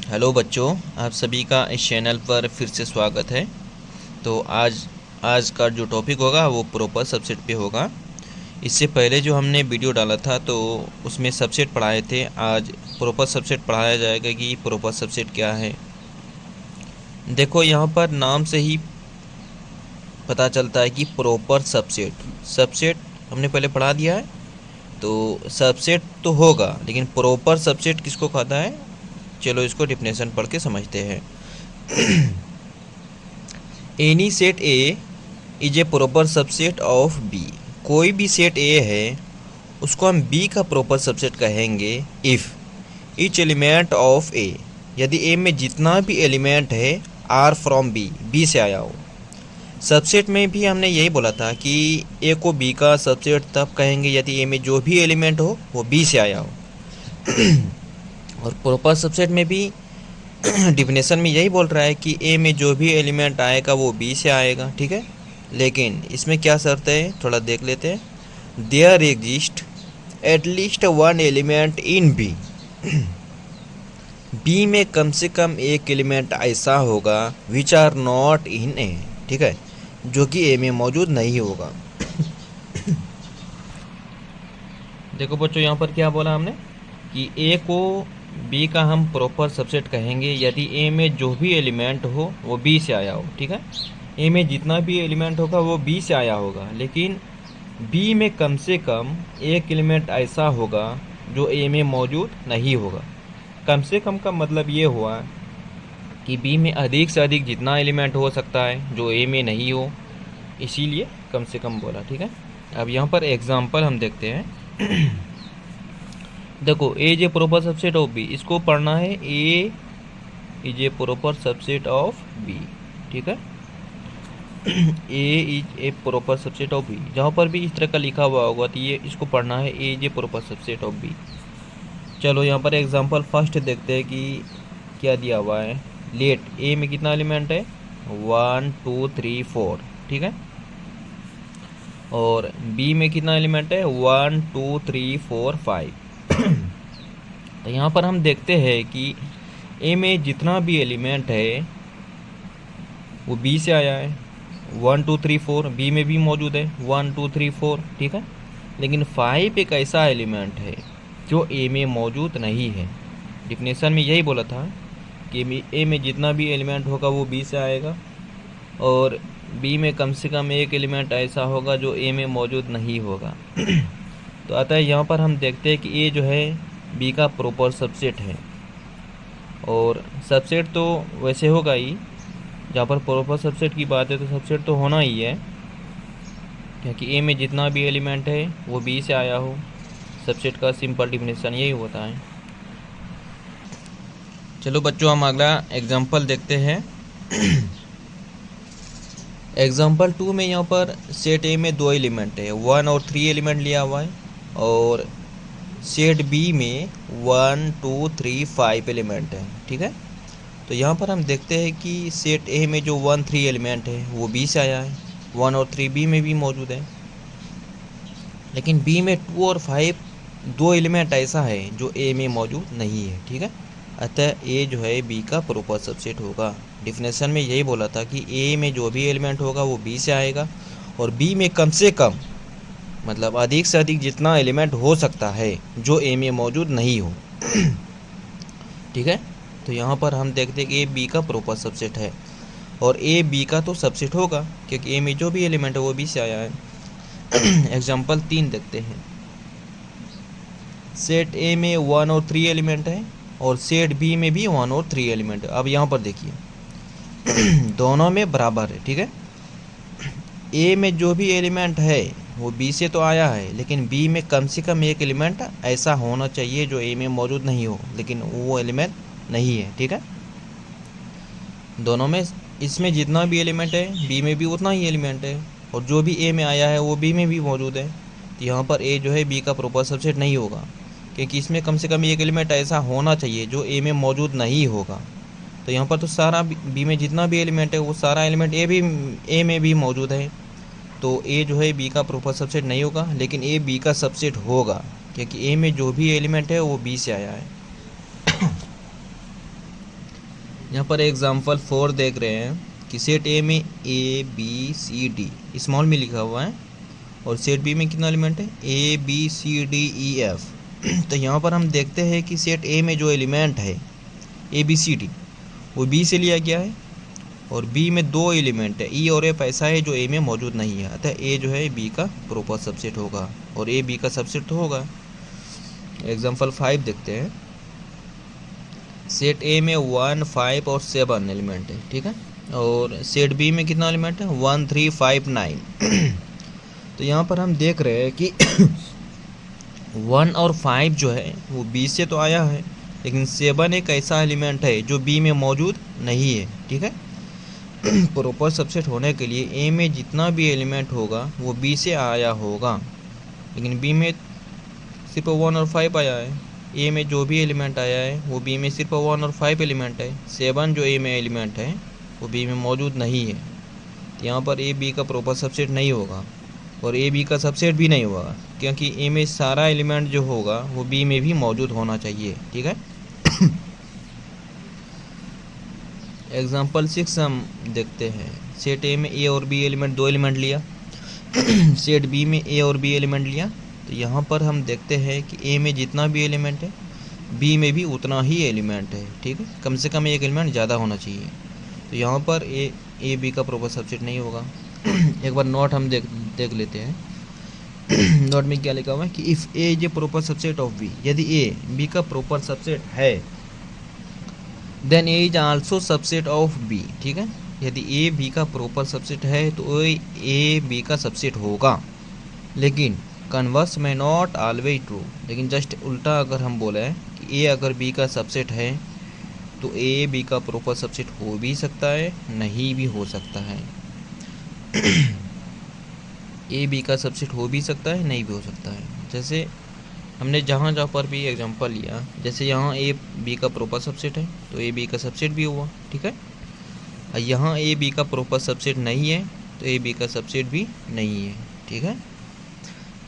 Hello बच्चों, आप सभी का इस चैनल पर फिर से स्वागत है। तो आज का जो टॉपिक होगा वो प्रॉपर सबसेट पे होगा। इससे पहले जो हमने वीडियो डाला था तो उसमें सबसेट पढ़ाए थे। आज प्रॉपर सबसेट पढ़ाया जाएगा कि प्रॉपर सबसेट क्या है। देखो, यहाँ पर नाम से ही पता चलता है कि प्रॉपर सबसेट सबसेट हमने पहले पढ़ा दिया है। तो सबसेट तो होगा, लेकिन प्रॉपर सबसेट किसको कहता है, चलो इसको डिफिनेशन पढ़ के समझते हैं। Any set A is a proper subset of B. कोई भी सेट ए है उसको हम बी का प्रॉपर सबसेट कहेंगे if each element of A, यदि ए में जितना भी एलिमेंट है आर फ्रॉम बी, बी से आया हो। सबसेट में भी हमने यही बोला था कि ए को बी का सबसेट तब कहेंगे यदि ए में जो भी एलिमेंट हो वो बी से आया हो। और प्रॉपर सबसेट में भी डिफिनेशन में यही बोल रहा है कि ए में जो भी एलिमेंट आएगा वो बी से आएगा, ठीक है। लेकिन इसमें क्या शर्त है, थोड़ा देख लेते हैं। There exist at least one element in B. B में कम से कम एक एलिमेंट ऐसा होगा विच आर नॉट इन ए, ठीक है, जो कि ए में मौजूद नहीं होगा। देखो बच्चों, यहाँ पर क्या बोला हमने कि ए को बी का हम प्रॉपर सबसेट कहेंगे यदि ए में जो भी एलिमेंट हो वो बी से आया हो, ठीक है। ए में जितना भी एलिमेंट होगा वो बी से आया होगा, लेकिन बी में कम से कम एक एलिमेंट ऐसा होगा जो ए में मौजूद नहीं होगा। कम से कम का मतलब ये हुआ कि बी में अधिक से अधिक जितना एलिमेंट हो सकता है जो ए में नहीं हो, इसीलिए कम से कम बोला, ठीक है। अब यहाँ पर एग्जांपल हम देखते हैं। देखो, A is a proper subset of B, इसको पढ़ना है A is a proper subset of B, ठीक है। A is a proper subset of B, जहाँ पर भी इस तरह का लिखा हुआ होगा तो ये इसको पढ़ना है A is a proper subset of B. चलो यहाँ पर एग्जांपल फर्स्ट देखते हैं कि क्या दिया हुआ है। लेट ए में कितना एलिमेंट है, 1 2 3 4, ठीक है। और बी में कितना एलिमेंट है, 1 2 3 4 5। तो यहाँ पर हम देखते हैं कि ए में जितना भी एलिमेंट है वो बी से आया है। 1 2 3 4 बी में भी मौजूद है, 1 2 3 4, ठीक है। लेकिन 5 एक ऐसा एलिमेंट है जो ए में मौजूद नहीं है। डिफिनेशन में यही बोला था कि ए में जितना भी एलिमेंट होगा वो बी से आएगा, और बी में कम से कम एक एलिमेंट ऐसा होगा जो ए में मौजूद नहीं होगा। तो अतः यहाँ पर हम देखते हैं कि ए जो है बी का प्रॉपर सबसेट है। और सबसेट तो वैसे होगा ही, जहाँ पर प्रॉपर सबसेट की बात है तो सबसेट तो होना ही है, क्योंकि ए में जितना भी एलिमेंट है वो बी से आया हो। सबसेट का सिंपल डिफिनेशन यही होता है। चलो बच्चों, हम अगला एग्जांपल देखते हैं। एग्जांपल 2 में यहाँ पर सेट ए में 2 एलिमेंट है, 1 और 3 एलिमेंट लिया हुआ है। और सेट बी में 1 2 3 5 एलिमेंट है, ठीक है। तो यहाँ पर हम देखते हैं कि सेट ए में जो 1 3 एलिमेंट है वो बी से आया है, 1 और 3 बी में भी मौजूद है। लेकिन बी में 2 और 5 दो एलिमेंट ऐसा है जो ए में मौजूद नहीं है, ठीक है। अतः ए जो है बी का प्रॉपर सबसेट होगा। डिफिनेशन में यही बोला था कि ए में जो भी एलिमेंट होगा वो बी से आएगा, और बी में कम से कम मतलब अधिक से अधिक जितना एलिमेंट हो सकता है जो ए में मौजूद नहीं हो। ठीक है। तो यहाँ पर हम देखते हैं कि ए बी का प्रॉपर सबसेट है, और ए बी का तो सबसेट होगा क्योंकि ए में जो भी एलिमेंट है वो बी से आया है। एग्जाम्पल 3 देखते हैं। सेट ए में 1 और 3 एलिमेंट है, और सेट बी में भी 1 और 3 एलिमेंट है। अब यहाँ पर देखिए दोनों में बराबर है, ठीक है। ए में जो भी एलिमेंट है वो बी से तो आया है, लेकिन बी में कम से कम एक एलिमेंट ऐसा होना चाहिए जो ए में मौजूद नहीं हो, लेकिन वो एलिमेंट नहीं है, ठीक है। दोनों में इसमें जितना भी एलिमेंट है बी में भी उतना ही एलिमेंट है, और जो भी ए में आया है वो बी में भी मौजूद है। तो यहाँ पर ए जो है बी का प्रॉपर सबसेट नहीं होगा, क्योंकि इसमें कम से कम एक एलिमेंट ऐसा होना चाहिए जो ए में मौजूद नहीं होगा। तो यहाँ पर तो सारा बी में जितना भी एलिमेंट है वो सारा एलिमेंट ए में भी मौजूद है। तो ए जो है बी का प्रॉपर सबसेट नहीं होगा, लेकिन ए बी का सबसेट होगा क्योंकि ए में जो भी एलिमेंट है वो बी से आया है। यहाँ पर एग्जाम्पल 4 देख रहे हैं कि सेट ए में A B C D small में लिखा हुआ है और सेट बी में कितना एलिमेंट है A B C D E F. तो यहाँ पर हम देखते हैं कि सेट ए में जो एलिमेंट है ए बी सी डी वो बी से लिया गया है और बी में 2 एलिमेंट है ई और एफ ऐसा है जो ए में मौजूद नहीं है, अतः ए जो है बी का प्रॉपर सबसेट होगा और ए बी का सबसेट तो होगा। एग्जाम्पल 5 देखते हैं। सेट ए में 1, 5 और 7 एलिमेंट है, ठीक है, और सेट बी में कितना एलिमेंट है 1, 3, 5, 9। तो यहाँ पर हम देख रहे हैं कि 1 और 5 जो है वो बी से तो आया है, लेकिन 7 एक ऐसा एलिमेंट है जो बी में मौजूद नहीं है, ठीक है। प्रॉपर सबसेट होने के लिए ए में जितना भी एलिमेंट होगा वो बी से आया होगा, लेकिन बी में सिर्फ 1 और 5 आया है। ए में जो भी एलिमेंट आया है वो बी में सिर्फ 1 और 5 एलिमेंट है। 7 जो ए में एलिमेंट है वो बी में मौजूद नहीं है, तो यहाँ पर ए बी का प्रॉपर सबसेट नहीं होगा और ए बी का सबसेट भी नहीं होगा, क्योंकि ए में सारा एलिमेंट जो होगा वो बी में भी मौजूद होना चाहिए, ठीक है। एग्जाम्पल 6 हम देखते हैं। सेट ए में ए और बी एलिमेंट 2 एलिमेंट लिया, सेट बी में ए और बी एलिमेंट लिया। तो यहाँ पर हम देखते हैं कि ए में जितना भी एलिमेंट है बी में भी उतना ही एलिमेंट है, ठीक है, कम से कम एक एलिमेंट ज़्यादा होना चाहिए। तो यहाँ पर ए बी का प्रॉपर सबसेट नहीं होगा। एक बार नोट हम देख लेते हैं। नोट में क्या लिखा हुआ है कि if A is a proper subset of B, यदि ए बी का प्रॉपर सबसेट है then A is also subset of B, ठीक है। यदि ए बी का प्रॉपर सबसेट है तो ए बी का सबसेट होगा, लेकिन कन्वर्स में नॉट ऑलवेज ट्रू। लेकिन जस्ट उल्टा अगर हम बोले कि ए अगर बी का सबसेट है तो ए बी का प्रॉपर सबसेट हो भी सकता है, नहीं भी हो सकता है। ए बी का सबसेट हो भी सकता है, नहीं भी हो सकता है। जैसे हमने जहाँ पर भी एग्जांपल लिया, जैसे यहाँ ए बी का प्रॉपर सबसेट है तो ए बी का सबसेट भी हुआ, ठीक है। और यहाँ ए बी का प्रॉपर सबसेट नहीं है तो ए बी का सबसेट भी नहीं है, ठीक है।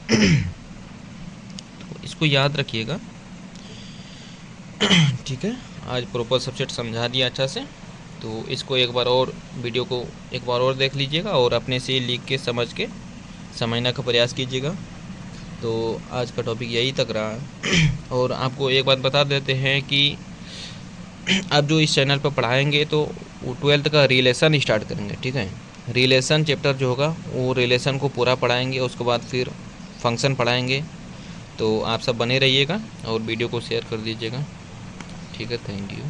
तो इसको याद रखिएगा, ठीक है। आज प्रॉपर सबसेट समझा दिया अच्छा से, तो इसको एक बार और वीडियो को एक बार और देख लीजिएगा और अपने से लिख के समझ के समझने का प्रयास कीजिएगा। तो आज का टॉपिक यही तक रहा है। और आपको एक बात बता देते हैं कि आप जो इस चैनल पर पढ़ाएंगे तो वो 12th का रिलेशन स्टार्ट करेंगे, ठीक है। रिलेशन चैप्टर जो होगा वो रिलेशन को पूरा पढ़ाएंगे, उसके बाद फिर फंक्शन पढ़ाएंगे। तो आप सब बने रहिएगा और वीडियो को शेयर कर दीजिएगा, ठीक है। Thank you.